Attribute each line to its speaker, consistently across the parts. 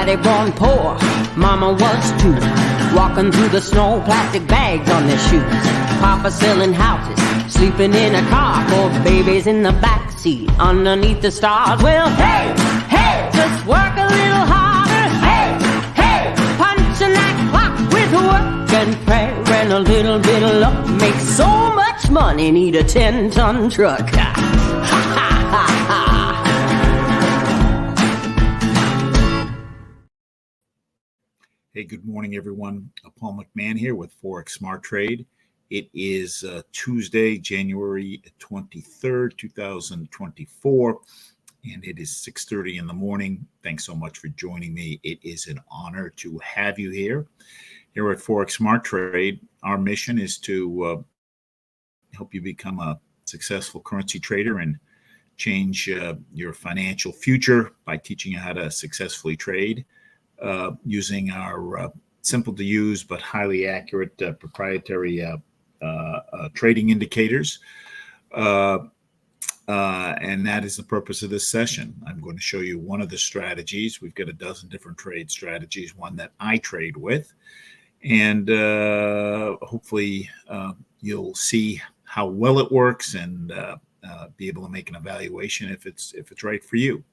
Speaker 1: Daddy born poor, Mama was too. Walking through the snow, plastic bags on their shoes. Papa selling houses, sleeping in a car. Four babies in the backseat, underneath the stars. Well, hey, hey, just work a little harder. Hey, hey, punching that clock with work and prayer and a little bit of luck. Make so much money, need a 10-ton truck. Ha, ha, ha, ha.
Speaker 2: Hey, good morning, everyone. Paul McMann here with Forex Smart Trade. It is Tuesday, January 23rd, 2024, and it is 6:30 in the morning. Thanks so much for joining me. It is an honor to have you here. Here at Forex Smart Trade, our mission is to help you become a successful currency trader and change your financial future by teaching you how to successfully trade. Using our simple to use but highly accurate proprietary trading indicators. And that is the purpose of this session. I'm going to show you one of the strategies. We've got a dozen different trade strategies, one that I trade with. And hopefully you'll see how well it works and be able to make an evaluation if it's right for you.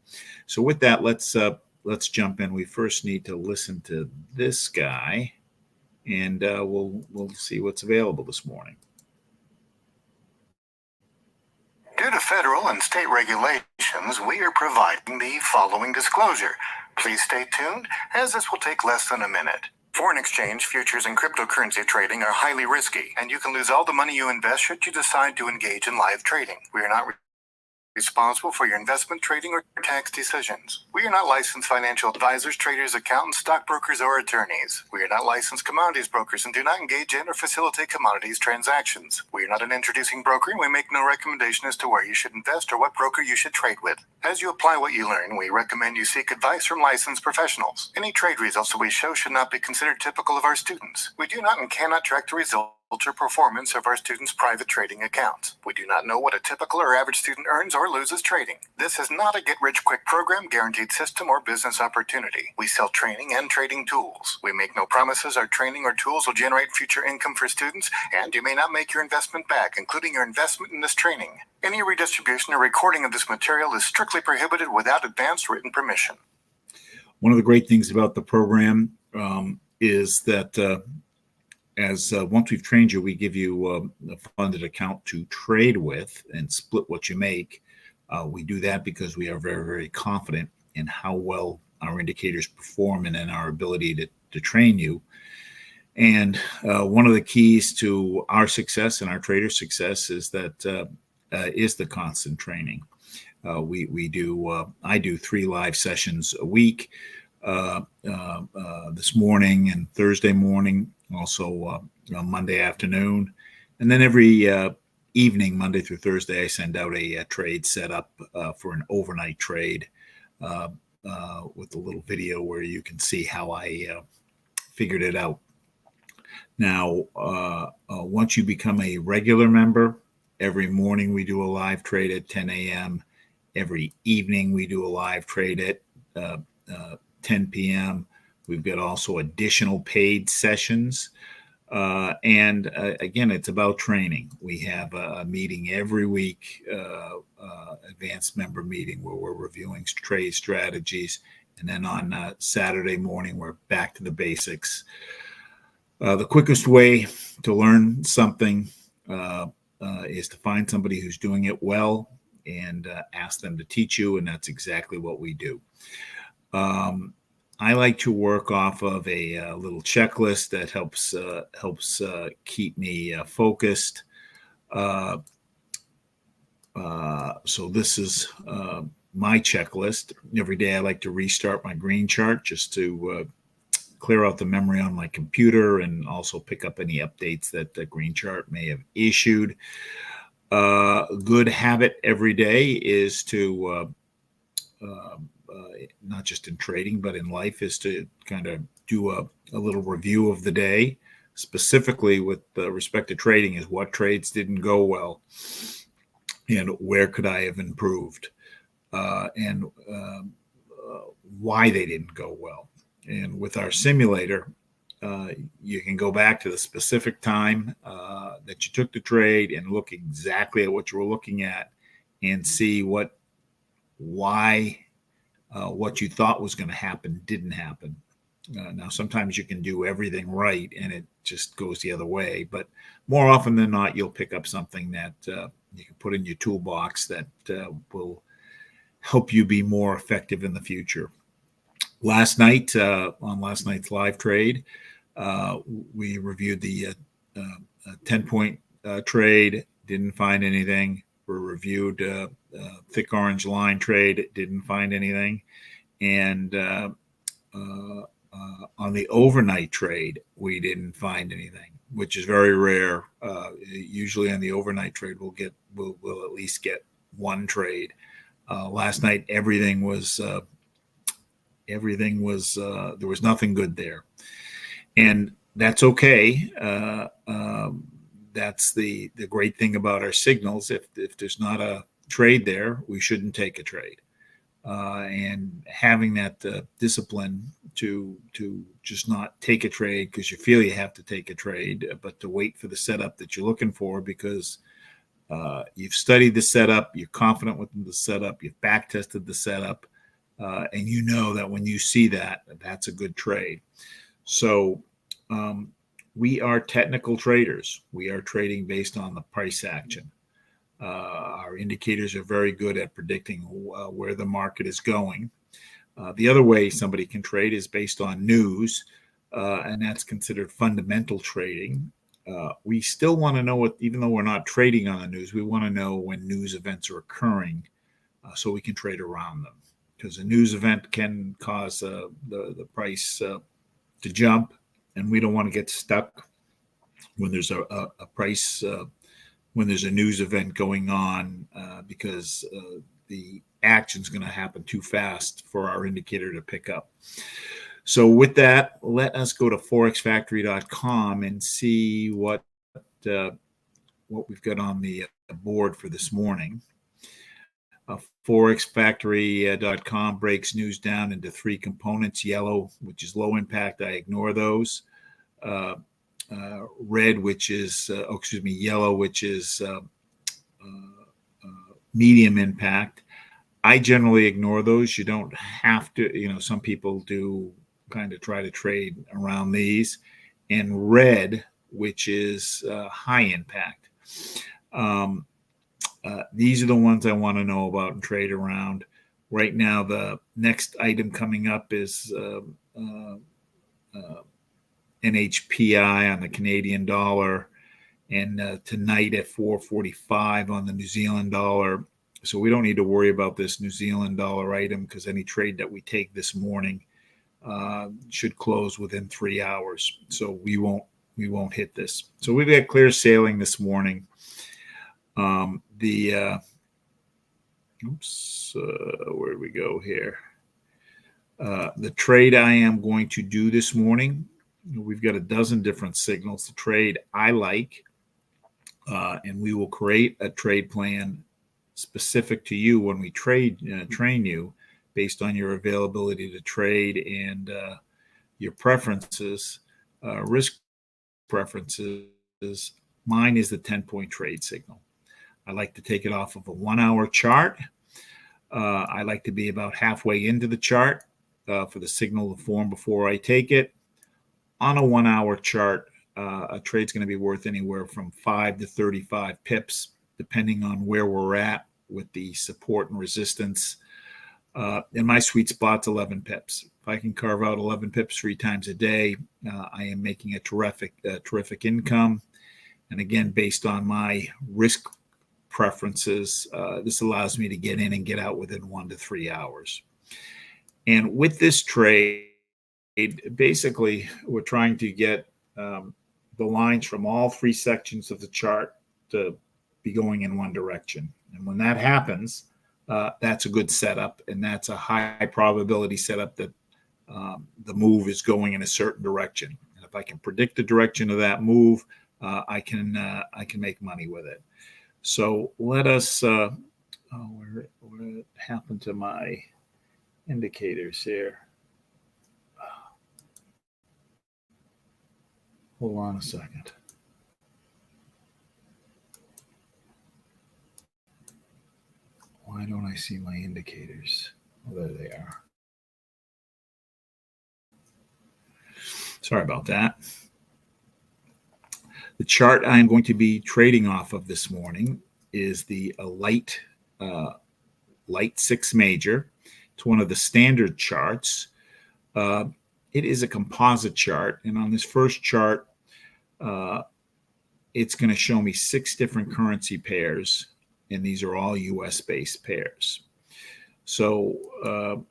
Speaker 2: So with that, let's jump in. We first need to listen to this guy, and we'll see what's available this morning.
Speaker 3: Due to federal and state regulations, we are providing the following disclosure. Please stay tuned, as this will take less than a minute. Foreign exchange, futures, and cryptocurrency trading are highly risky, and you can lose all the money you invest should you decide to engage in live trading. We are not responsible for your investment, trading, or tax decisions. We are not licensed financial advisors, traders, accountants, stockbrokers, or attorneys. We are not licensed commodities brokers and do not engage in or facilitate commodities transactions. We are not an introducing broker, and we make no recommendation as to where you should invest or what broker you should trade with. As you apply what you learn, we recommend you seek advice from licensed professionals. Any trade results that we show should not be considered typical of our students. We do not and cannot track the results or performance of our students' private trading accounts. We do not know what a typical or average student earns or loses trading. This is not a get-rich-quick program, guaranteed system, or business opportunity. We sell training and trading tools. We make no promises our training or tools will generate future income for students, and you may not make your investment back, including your investment in this training. Any redistribution or recording of this material is strictly prohibited without advance written permission.
Speaker 2: One of the great things about the program is that once we've trained you, we give you a funded account to trade with and split what you make. We do that because we are very, very confident in how well our indicators perform and in our ability to train you. And one of the keys to our success and our trader success is that is the constant training. I do 3 live sessions a week, this morning and Thursday morning, also Monday afternoon, and then every evening, Monday through Thursday, I send out a trade setup for an overnight trade with a little video where you can see how I figured it out. Now, once you become a regular member, every morning we do a live trade at 10 a.m. Every evening we do a live trade at 10 p.m. We've got also additional paid sessions. And again, it's about training. We have a meeting every week, advanced member meeting where we're reviewing trade strategies. And then on Saturday morning, we're back to the basics. The quickest way to learn something is to find somebody who's doing it well and ask them to teach you. And that's exactly what we do. I like to work off of a little checklist that helps keep me focused. So this is my checklist. Every day I like to restart my green chart just to clear out the memory on my computer and also pick up any updates that the green chart may have issued. A good habit every day is to not just in trading, but in life, is to kind of do a little review of the day, specifically with respect to trading, is what trades didn't go well and where could I have improved, and why they didn't go well. And with our simulator, you can go back to the specific time that you took the trade and look exactly at what you were looking at and see why what you thought was going to happen didn't happen. Now, sometimes you can do everything right and it just goes the other way, but more often than not, you'll pick up something that you can put in your toolbox that will help you be more effective in the future. Last night, on last night's live trade, we reviewed the 10-point trade, didn't find anything. We reviewed thick orange line trade, didn't find anything. And on the overnight trade, we didn't find anything, which is very rare. Usually on the overnight trade, we'll at least get one trade. Last night, everything was there was nothing good there, and that's okay. That's the great thing about our signals. If there's not a trade there, we shouldn't take a trade. And having that discipline to just not take a trade because you feel you have to take a trade, but to wait for the setup that you're looking for because you've studied the setup, you're confident with the setup, you've back tested the setup, and you know that when you see that, that's a good trade. So we are technical traders. We are trading based on the price action. Our indicators are very good at predicting where the market is going. The other way somebody can trade is based on news, and that's considered fundamental trading. We still want to know what, even though we're not trading on the news, we want to know when news events are occurring so we can trade around them. Because a news event can cause the price to jump, and we don't want to get stuck when there's a price when there's a news event going on because the action's going to happen too fast for our indicator to pick up. So with that, let us go to forexfactory.com and see what we've got on the board for this morning. Forexfactory.com breaks news down into three components: yellow, which is low impact, I ignore those. Red, which is, yellow, which is medium impact. I generally ignore those. You don't have to, some people do kind of try to trade around these. And red, which is high impact. These are the ones I want to know about and trade around. Right now, the next item coming up is NHPI on the Canadian dollar, and tonight at 4:45 on the New Zealand dollar. So we don't need to worry about this New Zealand dollar item because any trade that we take this morning should close within 3 hours. So we won't hit this. So we've got clear sailing this morning. Where do we go here? The trade I am going to do this morning, we've got a dozen different signals to trade I like, and we will create a trade plan specific to you when we train you based on your availability to trade and your preferences, risk preferences. Mine is the 10-point trade signal. I like to take it off of a 1-hour chart. I like to be about halfway into the chart for the signal to form before I take it. On a 1-hour chart, a trade's going to be worth anywhere from 5 to 35 pips, depending on where we're at with the support and resistance. And my sweet spot's 11 pips. If I can carve out 11 pips 3 times a day, I am making a terrific income. And again, based on my risk preferences, this allows me to get in and get out within 1 to 3 hours. And with this trade, basically, we're trying to get the lines from all 3 sections of the chart to be going in one direction. And when that happens, that's a good setup, and that's a high probability setup that the move is going in a certain direction. And if I can predict the direction of that move, I can make money with it. So let us. What happened to my indicators here? Hold on a second. Why don't I see my indicators? Oh, there they are. Sorry about that. The chart I'm going to be trading off of this morning is the light 6 major. It's one of the standard charts. It is a composite chart, and on this first chart, it's going to show me 6 different currency pairs, and these are all US-based pairs. So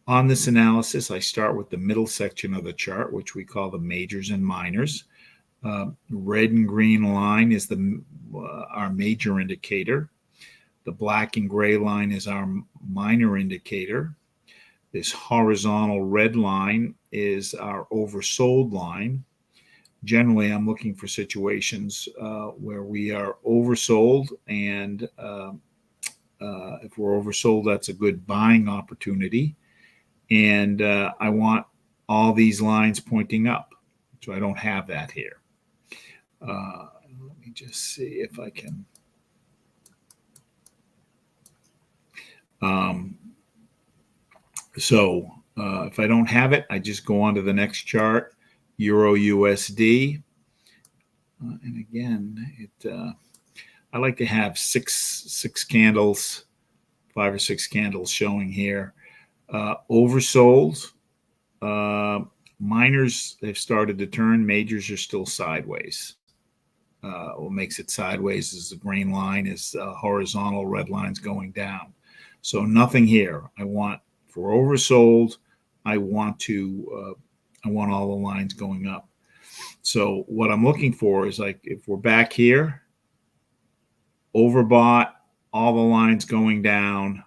Speaker 2: on this analysis, I start with the middle section of the chart, which we call the majors and minors. Red and green line is our major indicator. The black and gray line is our minor indicator. This horizontal red line is our oversold line. Generally, I'm looking for situations where we are oversold, and if we're oversold, that's a good buying opportunity. And I want all these lines pointing up, so I don't have that here. Let me just see if I can. If I don't have it, I just go on to the next chart, Euro USD. And again, I like to have six candles, 5 or 6 candles showing here. Oversold. Minors, they've started to turn. Majors are still sideways. What makes it sideways is the green line is horizontal, red line's going down. So nothing here. If we're oversold, I want all the lines going up. So what I'm looking for is, like, if we're back here, overbought, all the lines going down,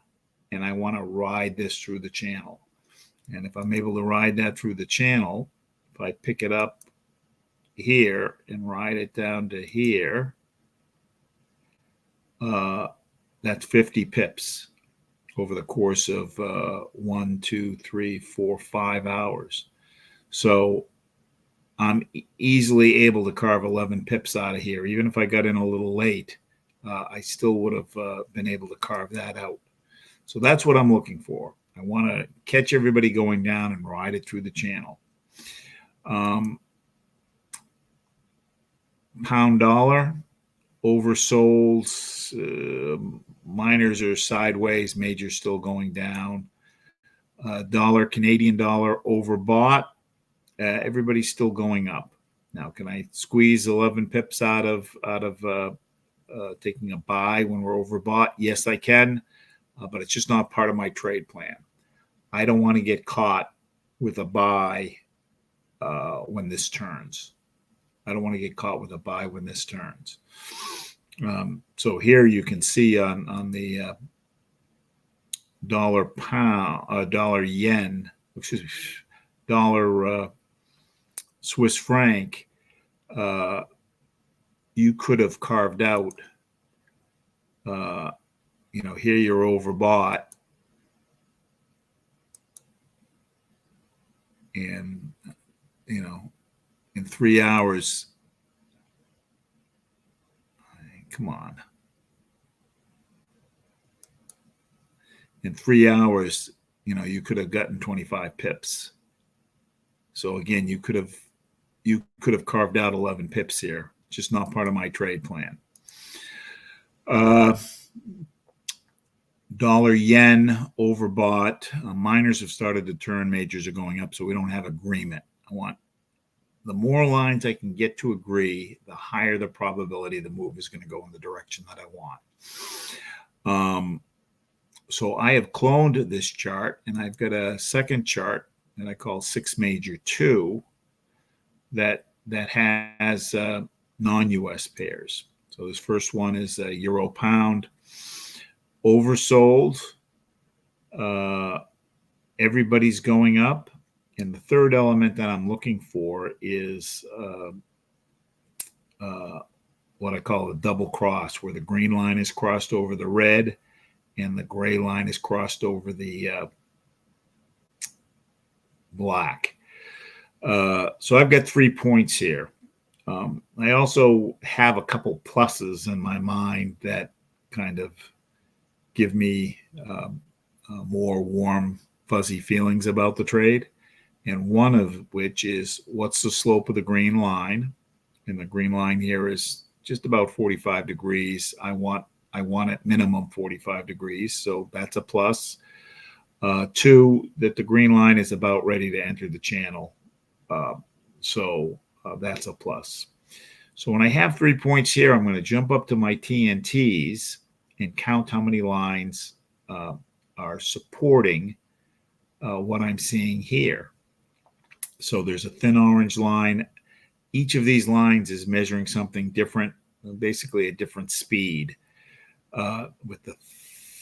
Speaker 2: and I want to ride this through the channel. And if I'm able to ride that through the channel, if I pick it up here and ride it down to here, that's 50 pips over the course of 1, 2, 3, 4, 5 hours. So I'm easily able to carve 11 pips out of here. Even if I got in a little late, I still would have been able to carve that out. So that's what I'm looking for. I want to catch everybody going down and ride it through the channel. Pound dollar, oversold. Minors are sideways, majors still going down. Dollar, Canadian dollar, overbought. Everybody's still going up. Now, can I squeeze 11 pips out of taking a buy when we're overbought? Yes, I can, but it's just not part of my trade plan. I don't want to get caught with a buy when this turns. I don't want to get caught with a buy when this turns. So here you can see on the dollar yen, excuse me, dollar Swiss franc, you could have carved out, here you're overbought, and, in 3 hours, come on. In 3 hours, you could have gotten 25 pips. So again, you could have carved out 11 pips here. Just not part of my trade plan. Dollar yen overbought. Minors have started to turn. Majors are going up, so we don't have agreement. I want the more lines I can get to agree, the higher the probability the move is going to go in the direction that I want. So I have cloned this chart, and I've got a second chart that I call 6 major 2 that has non-US pairs. So this first one is euro pound, oversold. Everybody's going up. And the third element that I'm looking for is what I call a double cross, where the green line is crossed over the red and the gray line is crossed over the black. So I've got 3 points here. I also have a couple pluses in my mind that kind of give me more warm, fuzzy feelings about the trade. And one of which is, what's the slope of the green line? And the green line here is just about 45 degrees. I want at minimum 45 degrees, so that's a plus. 2, that the green line is about ready to enter the channel. So that's a plus. So when I have 3 points here, I'm going to jump up to my TNTs and count how many lines are supporting what I'm seeing here. So there's a thin orange line. Each of these lines is measuring something different, basically a different speed, with the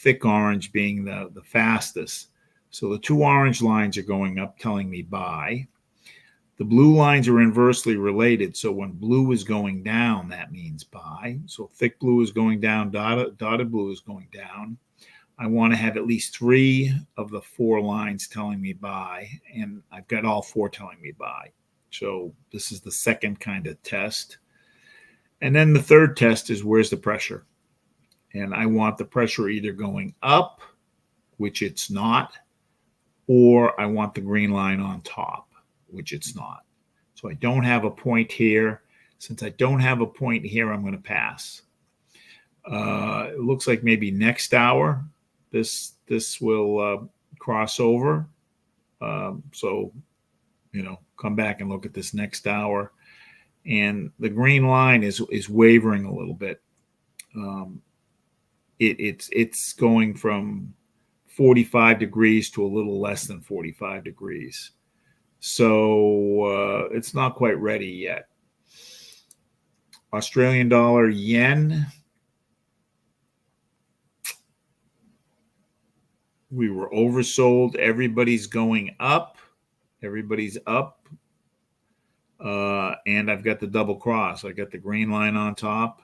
Speaker 2: thick orange being the fastest. So the 2 orange lines are going up, telling me buy. The blue lines are inversely related. So when blue is going down, that means buy. So thick blue is going down, dotted blue is going down. I want to have at least 3 of the 4 lines telling me buy, and I've got all 4 telling me buy. So this is the second kind of test. And then the third test is, where's the pressure? And I want the pressure either going up, which it's not, or I want the green line on top, which it's not. So I don't have a point here. Since I don't have a point here, I'm going to pass. It looks like maybe next hour this will cross over. So, come back and look at this next hour. And the green line is wavering a little bit. It's going from 45 degrees to a little less than 45 degrees. So it's not quite ready yet. Australian dollar, yen. We were oversold. Everybody's going up. Everybody's up. And I've got the double cross. I got the green line on top.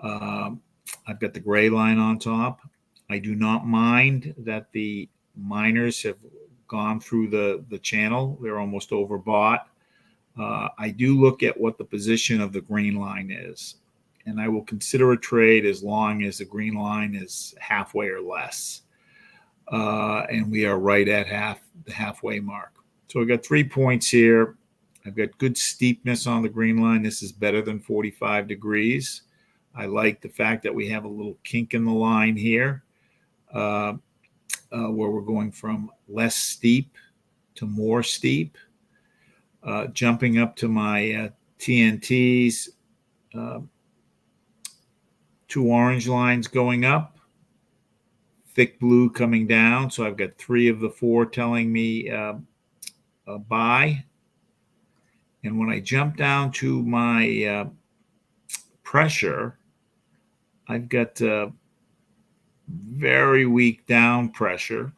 Speaker 2: I've got the gray line on top. I do not mind that the miners have gone through the channel. They're almost overbought. I do look at what the position of the green line is, and I will consider a trade as long as the green line is halfway or less. And we are right at the halfway mark. So I got 3 points here. I've got good steepness on the green line. This is better than 45 degrees. I like the fact that we have a little kink in the line here, where we're going from less steep to more steep. Jumping up to my TNTs, 2 orange lines going up, thick blue coming down. So I've got 3 of the 4 telling me buy. And when I jump down to my pressure, I've got very weak down pressure.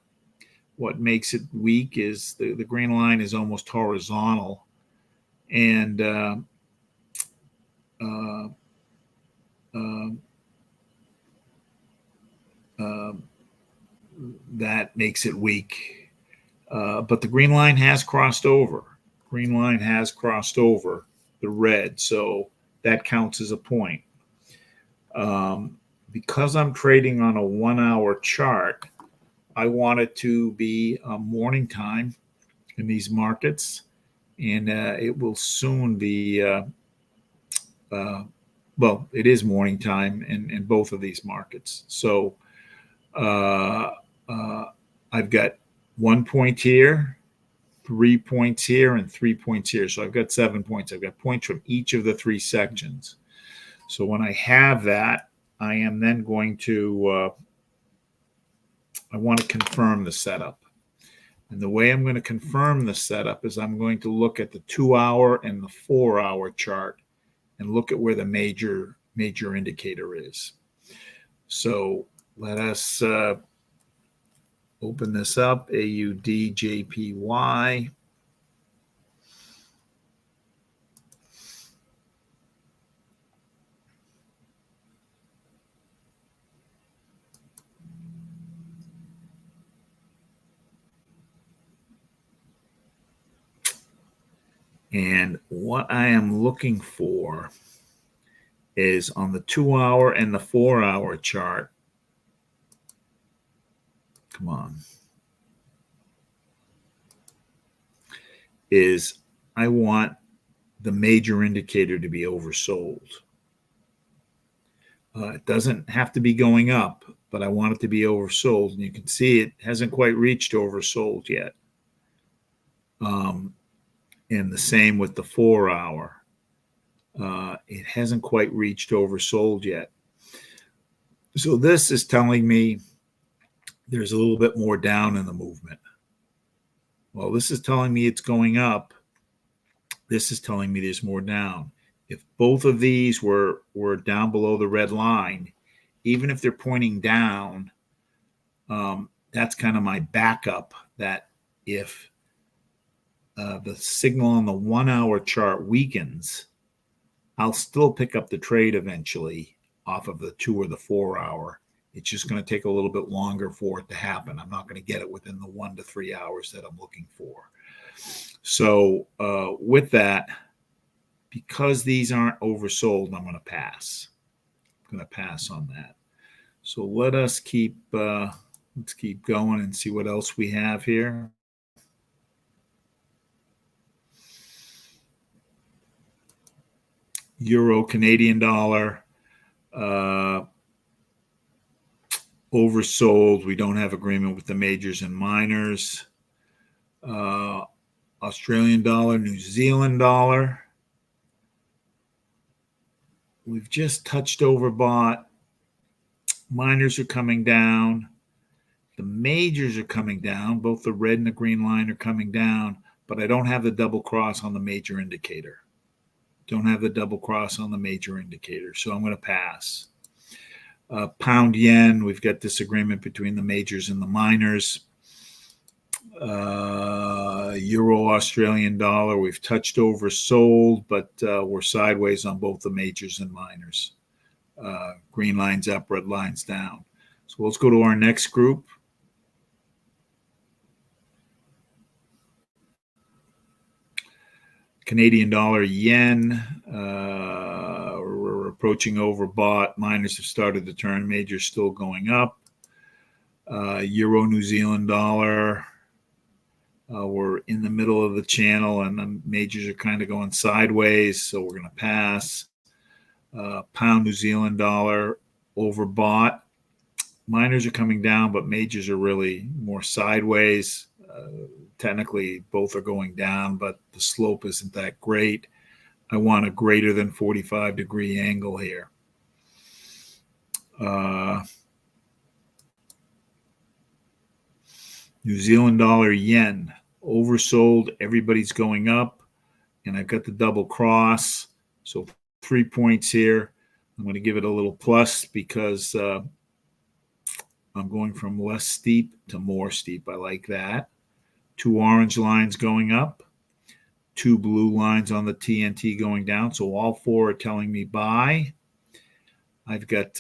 Speaker 2: What makes it weak is the green line is almost horizontal, and that makes it weak. But the green line has crossed over. Green line has crossed over the red, so that counts as a point. Because I'm trading on a 1-hour chart, I want it to be morning time in these markets, and it will soon be, well, it is morning time in both of these markets. So I've got 1 point here, 3 points here, and 3 points here. So I've got 7 points. I've got points from each of the 3 sections. So when I have that, I am then going to, I want to confirm the setup. And the way I'm going to confirm the setup is I'm going to look at the 2-hour and the 4-hour chart and look at where the major indicator is. So let us open this up, AUDJPY. And what I am looking for is on the 2-hour and the 4-hour chart. Come on. Is I want the major indicator to be oversold. It doesn't have to be going up, but I want it to be oversold. And you can see it hasn't quite reached oversold yet. And the same with the 4-hour. It hasn't quite reached oversold yet. So this is telling me there's a little bit more down in the movement. Well, this is telling me it's going up. This is telling me there's more down. If both of these were down below the red line, even if they're pointing down, that's kind of my backup that if the signal on the 1-hour chart weakens, I'll still pick up the trade eventually off of the 2 or the 4-hour. It's just going to take a little bit longer for it to happen. I'm not going to get it within the 1 to 3 hours that I'm looking for. So with that, because these aren't oversold, I'm going to pass. I'm going to pass on that. So let's keep going and see what else we have here. Euro, Canadian dollar, oversold. We don't have agreement with the majors and minors. Australian dollar, New Zealand dollar. We've just touched overbought. Minors are coming down. The majors are coming down. Both the red and the green line are coming down, but I don't have the double cross on the major indicator. Don't have the double cross on the major indicator, so I'm going to pass. Pound yen, we've got disagreement between the majors and the minors. Euro, Australian dollar, we've touched oversold, but we're sideways on both the majors and minors. Green line's up, red line's down. So let's go to our next group. Canadian dollar, yen, we're approaching overbought. Minors have started to turn, majors still going up. Euro, New Zealand dollar, we're in the middle of the channel and the majors are kind of going sideways, so we're going to pass. Pound, New Zealand dollar, overbought. Minors are coming down, but majors are really more sideways. Technically, both are going down, but the slope isn't that great. I want a greater than 45-degree angle here. New Zealand dollar, yen, oversold. Everybody's going up, and I've got the double cross. So 3 points here. I'm going to give it a little plus because I'm going from less steep to more steep. I like that. 2 orange lines going up, 2 blue lines on the TNT going down. So all 4 are telling me buy. I've got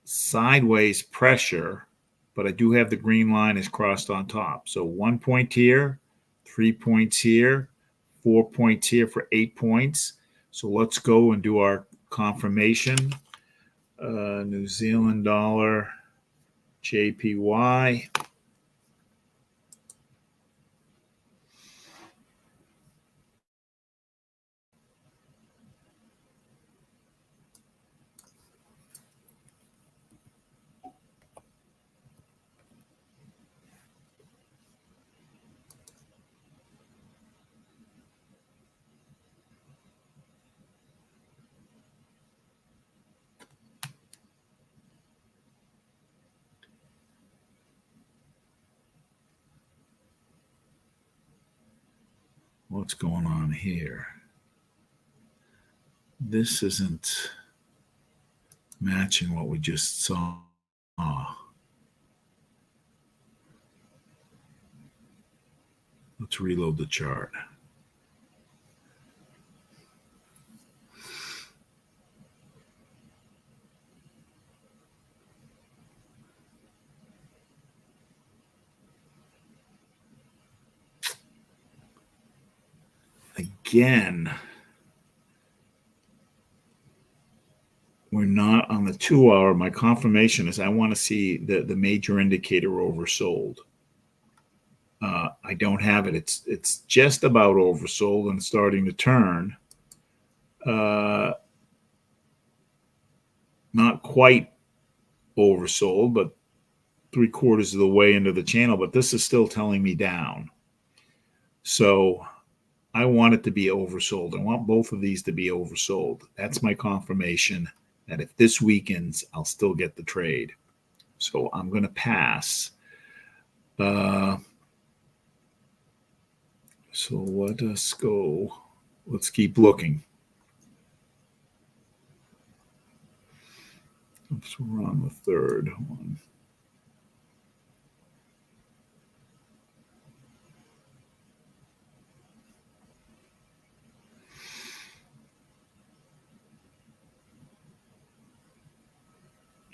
Speaker 2: sideways pressure, but I do have the green line is crossed on top. So 1 point here, 3 points here, 4 points here for 8 points. So let's go and do our confirmation. New Zealand dollar, JPY. What's going on here? This isn't matching what we just saw. Let's reload the chart. again, we're not on the 2-hour. My confirmation is I want to see the major indicator oversold. I don't have it. It's just about oversold and starting to turn. Not quite oversold, but 3/4 of the way into the channel. But this is still telling me down. So I want it to be oversold. I want both of these to be oversold. That's my confirmation that if this weakens, I'll still get the trade. So I'm going to pass. So let us go. Let's keep looking. Oops, we're on the third one.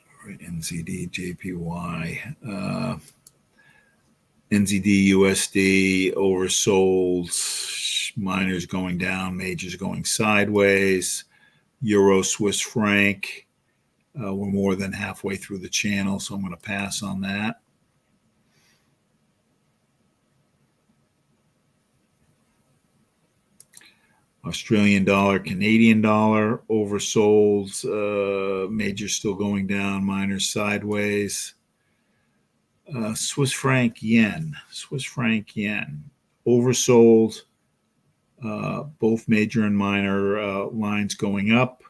Speaker 2: All right, NZD, JPY. NZD, USD, oversold, minors going down, majors going sideways, Euro, Swiss franc. We're more than halfway through the channel, so I'm going to pass on that. Australian dollar, Canadian dollar, oversold, majors still going down, minors sideways. Swiss franc yen, oversold, both major and minor lines going up.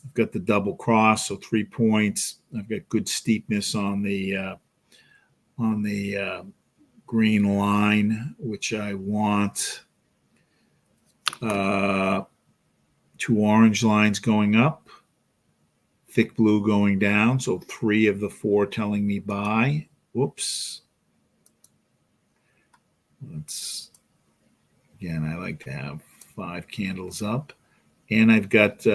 Speaker 2: I've got the double cross, so 3 points. I've got good steepness on the green line, which I want. 2 orange lines going up, thick blue going down, so 3 of the 4 telling me buy. Whoops. Again, I like to have 5 candles up. And I've got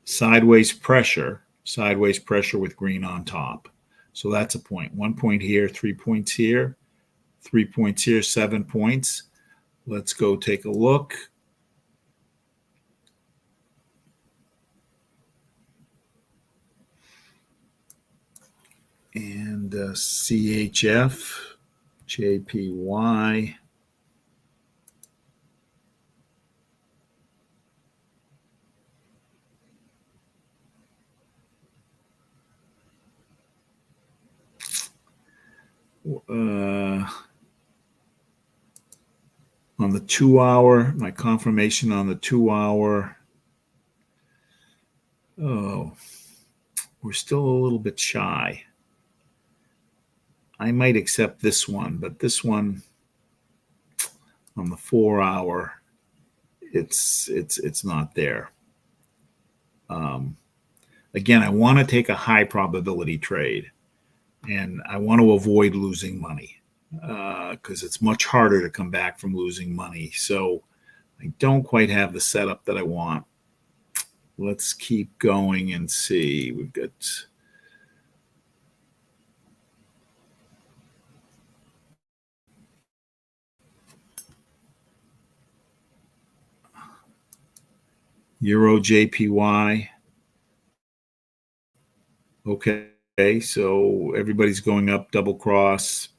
Speaker 2: sideways pressure with green on top. So that's a point. 1 point here, 3 points here, 3 points here, 7 points. Let's go take a look. And CHF, JPY. On the 2-hour, my confirmation on the 2-hour. Oh, we're still a little bit shy. I might accept this one, but this one on the 4-hour, it's not there. Again, I want to take a high probability trade, and I want to avoid losing money because it's much harder to come back from losing money. So I don't quite have the setup that I want. Let's keep going and see. We've got Euro, JPY. Okay, so everybody's going up, double cross.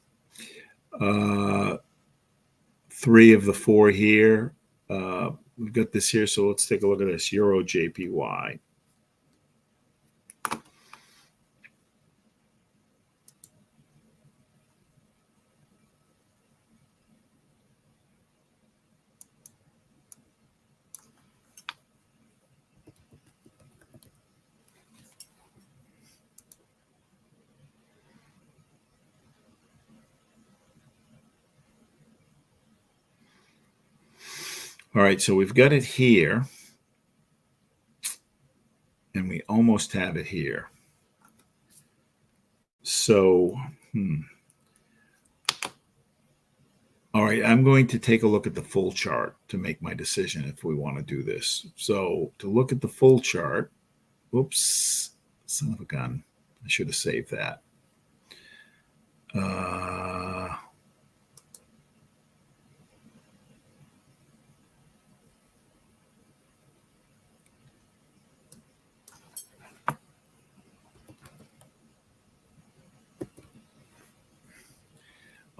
Speaker 2: 3 of the 4 here. We've got this here, so let's take a look at this. Euro, JPY. All right, so we've got it here, and we almost have it here. So, all right, I'm going to take a look at the full chart to make my decision if we want to do this. So to look at the full chart, oops, son of a gun. I should have saved that.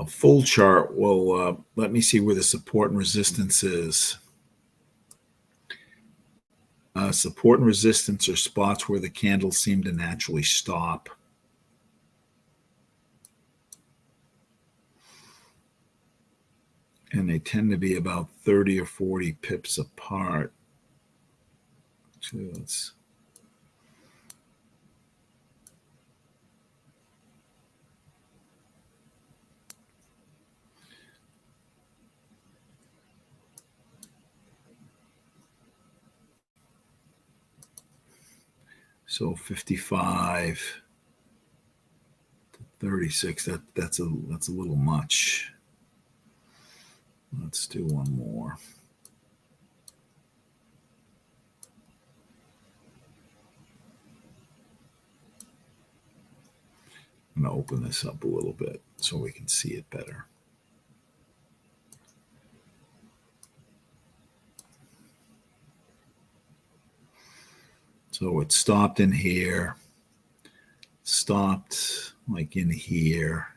Speaker 2: full chart will let me see where the support and resistance is. Support and resistance are spots where the candles seem to naturally stop. And they tend to be about 30 or 40 pips apart. So let's so 55 to 36. That's a little much. Let's do one more. I'm going to open this up a little bit so we can see it better. So it stopped in here, stopped like in here,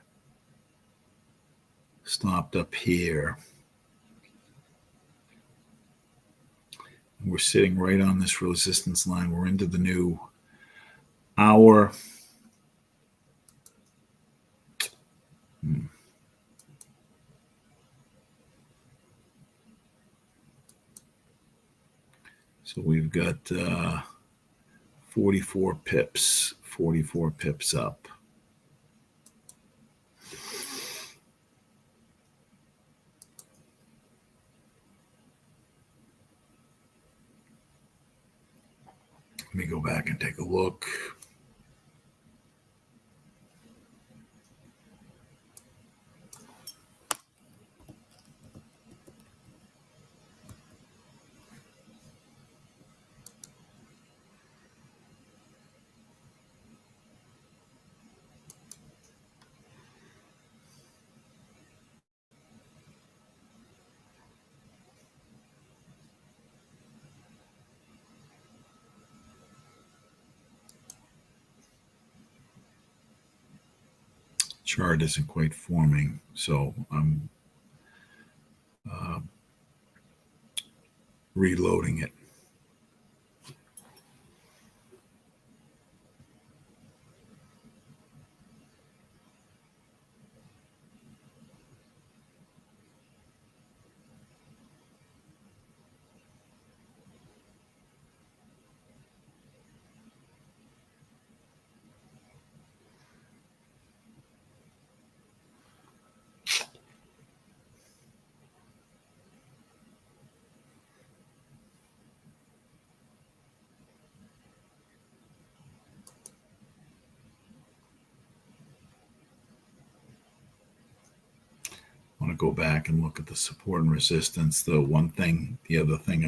Speaker 2: stopped up here. We're sitting right on this resistance line. We're into the new hour. So we've got 44 pips up. Let me go back and take a look. Chart isn't quite forming, so I'm reloading it. I want to go back and look at the support and resistance. The other thing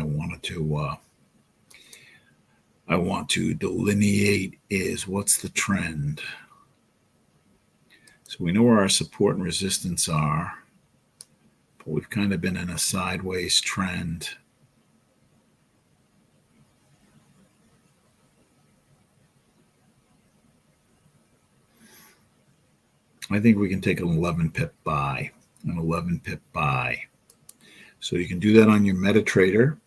Speaker 2: I want to delineate is what's the trend. So we know where our support and resistance are, but we've kind of been in a sideways trend. I think we can take an 11 pip buy. An 11 pip buy. So you can do that on your MetaTrader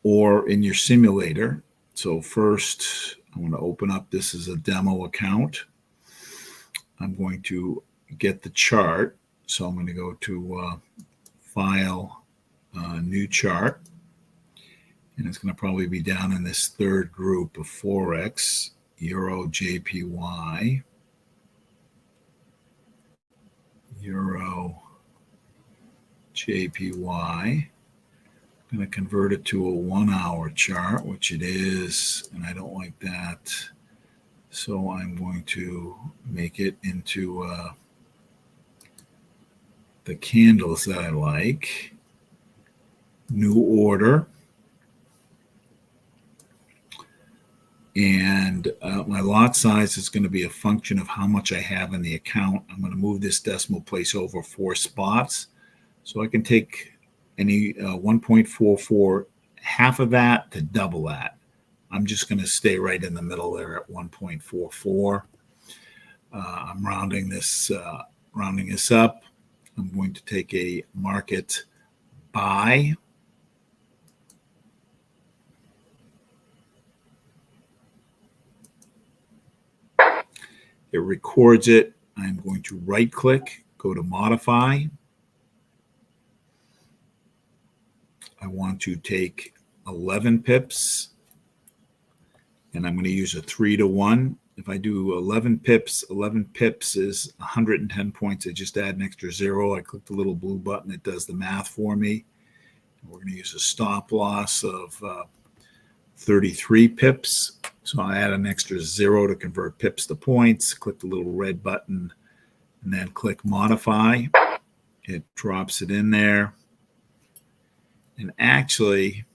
Speaker 2: or in your simulator. So first, I'm going to open up this as a demo account. I'm going to get the chart. So I'm going to go to File, New Chart. And it's going to probably be down in this third group of Forex, Euro, JPY. Euro, JPY. I'm going to convert it to a 1 hour chart, which it is, and I don't like that. So I'm going to make it into the candles that I like. New order. And my lot size is going to be a function of how much I have in the account. I'm going to move this decimal place over 4 spots. So I can take any 1.44, half of that to double that. I'm just going to stay right in the middle there at 1.44. I'm rounding this up. I'm going to take a market buy. It records it. I'm going to right click, go to modify. I want to take 11 pips, and I'm going to use a 3-to-1. If I do 11 pips is 110 points. I just add an extra 0. I click the little blue button. It does the math for me. We're going to use a stop loss of 33 pips. So I add an extra 0 to convert pips to points. Click the little red button and then click modify. It drops it in there. And actually,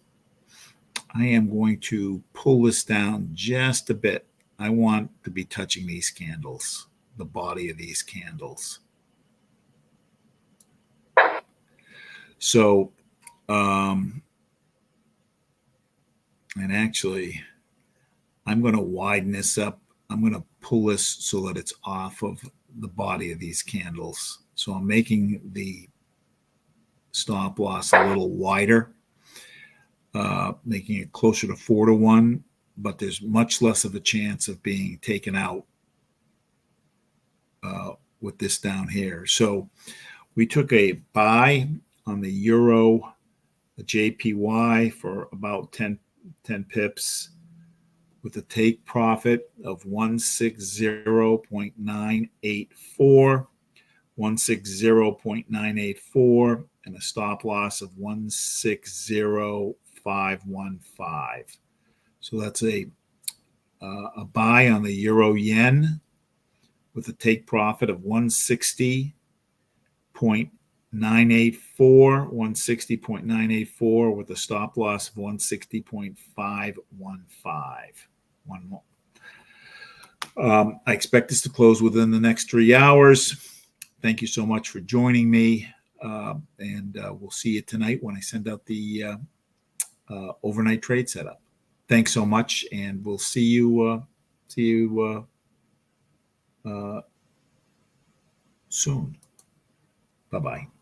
Speaker 2: I am going to pull this down just a bit. I want to be touching these candles, the body of these candles. So, and actually, I'm going to widen this up. I'm going to pull this so that it's off of the body of these candles. So I'm making the stop loss a little wider, making it closer to 4-to-1, but there's much less of a chance of being taken out with this down here. So we took a buy on the euro, the JPY, for about 10 pips with a take profit of 160.984, 160.984, and a stop loss of 160.515. So that's a buy on the euro yen with a take profit of 160.984, 160.984 with a stop loss of 160.515. One more. I expect this to close within the next 3 hours. Thank you so much for joining me, and we'll see you tonight when I send out the overnight trade setup. Thanks so much, and we'll see you soon. Bye-bye.